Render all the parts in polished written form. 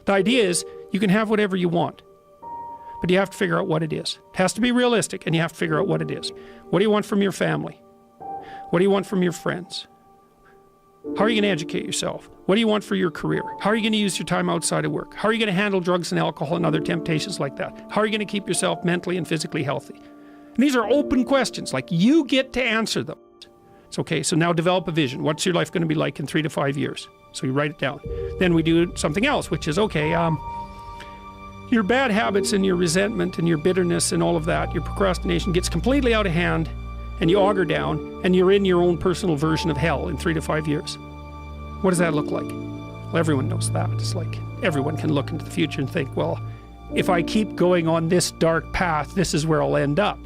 The idea is you can have whatever you want, but you have to figure out what it is. It has to be realistic, and you have to figure out what it is. What do you want from your family? What do you want from your friends? How are you going to educate yourself? What do you want for your career? How are you going to use your time outside of work? How are you going to handle drugs and alcohol and other temptations like that? How are you going to keep yourself mentally and physically healthy? And these are open questions, like you get to answer them. It's okay, so now develop a vision. What's your life going to be like in 3 to 5 years? So you write it down. Then we do something else, which is, okay, your bad habits and your resentment and your bitterness and all of that, your procrastination gets completely out of hand, and you auger down, and you're in your own personal version of hell in 3 to 5 years. What does that look like? Well, everyone knows that. It's like everyone can look into the future and think, well, if I keep going on this dark path, this is where I'll end up.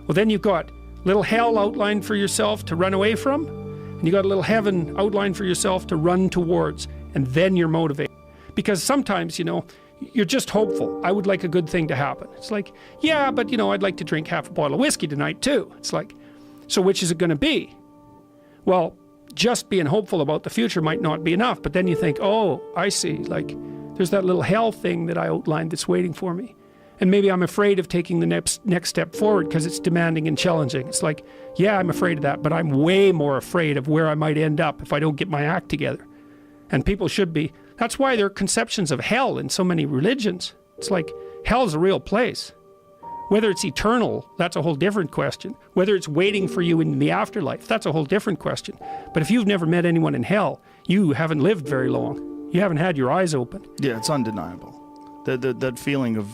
Well, then you've got little hell outlined for yourself to run away from, and you got a little heaven outlined for yourself to run towards, and then you're motivated. Because sometimes, you know, you're just hopeful. I would like a good thing to happen. It's like, yeah, but you know, I'd like to drink half a bottle of whiskey tonight too. It's like, so which is it going to be? Well, just being hopeful about the future might not be enough, but then you think, oh, I see, like, there's that little hell thing that I outlined that's waiting for me. And maybe I'm afraid of taking the next step forward because it's demanding and challenging. It's like, yeah, I'm afraid of that, but I'm way more afraid of where I might end up if I don't get my act together. And people should be. That's why there are conceptions of hell in so many religions. It's like, hell's a real place. Whether it's eternal, that's a whole different question. Whether it's waiting for you in the afterlife, that's a whole different question. But if you've never met anyone in hell, you haven't lived very long. You haven't had your eyes open. Yeah, it's undeniable. That feeling of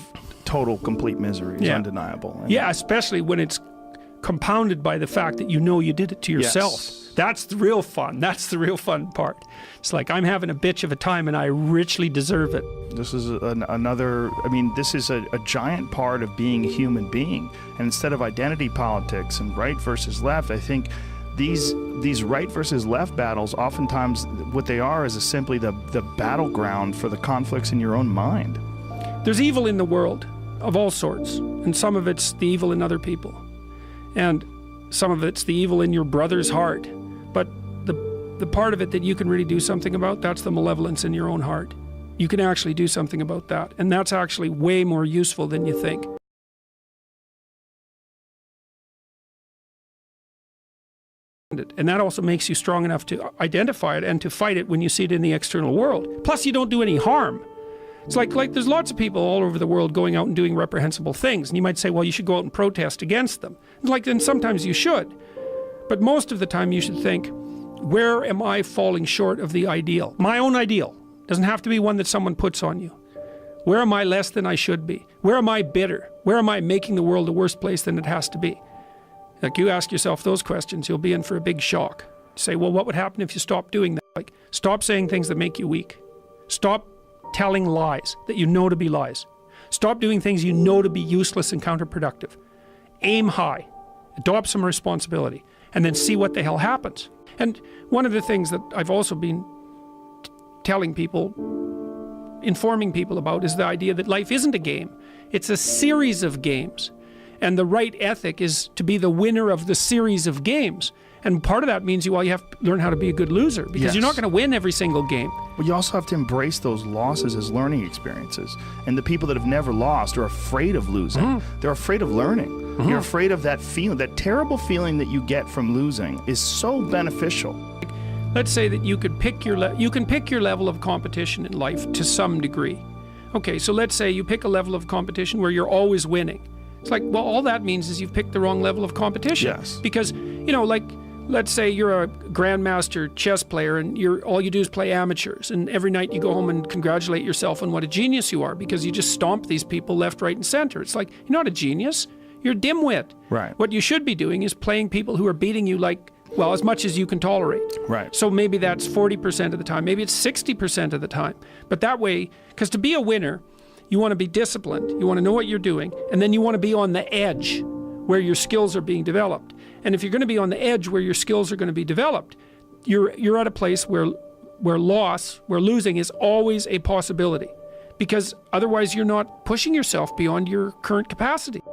total, complete misery is undeniable. And yeah, especially when it's compounded by the fact that you know you did it to yourself. Yes. That's the real fun. That's the real fun part. It's like, I'm having a bitch of a time and I richly deserve it. This is another, I mean, this is a giant part of being a human being. And instead of identity politics and right versus left, I think these right versus left battles, oftentimes what they are is simply the battleground for the conflicts in your own mind. There's evil in the world of all sorts, and some of it's the evil in other people. And some of it's the evil in your brother's heart. But the part of it that you can really do something about, that's the malevolence in your own heart. You can actually do something about that. And that's actually way more useful than you think. And that also makes you strong enough to identify it and to fight it when you see it in the external world. Plus, you don't do any harm. It's like there's lots of people all over the world going out and doing reprehensible things. And you might say, well, you should go out and protest against them. And sometimes you should. But most of the time you should think, where am I falling short of the ideal? My own ideal. Doesn't have to be one that someone puts on you. Where am I less than I should be? Where am I bitter? Where am I making the world a worse place than it has to be? Like, you ask yourself those questions, you'll be in for a big shock. Say, well, what would happen if you stopped doing that? Like, stop saying things that make you weak. Stop telling lies that you know to be lies. Stop doing things you know to be useless and counterproductive. Aim high. Adopt some responsibility. And then see what the hell happens. And one of the things that I've also been telling people, informing people about, is the idea that life isn't a game. It's a series of games. And the right ethic is to be the winner of the series of games. And part of that means you have to learn how to be a good loser, because you're not going to win every single game. But you also have to embrace those losses as learning experiences. And the people that have never lost are afraid of losing. They're afraid of learning. You're afraid of that feeling, that terrible feeling that you get from losing is so beneficial. Let's say that you could pick you can pick your level of competition in life to some degree. Okay, so let's say you pick a level of competition where you're always winning. It's like, well, all that means is you've picked the wrong level of competition. Yes. Because, you know, like, let's say you're a grandmaster chess player and all you do is play amateurs, and every night you go home and congratulate yourself on what a genius you are because you just stomp these people left, right, and center. It's like, you're not a genius, you're a dimwit. Right. What you should be doing is playing people who are beating you, like, well, as much as you can tolerate. Right. So maybe that's 40% of the time, maybe it's 60% of the time. But that way, because to be a winner, you want to be disciplined, you want to know what you're doing, and then you want to be on the edge where your skills are being developed. And if you're going to be on the edge where your skills are going to be developed, you're at a place where losing is always a possibility, because otherwise you're not pushing yourself beyond your current capacity.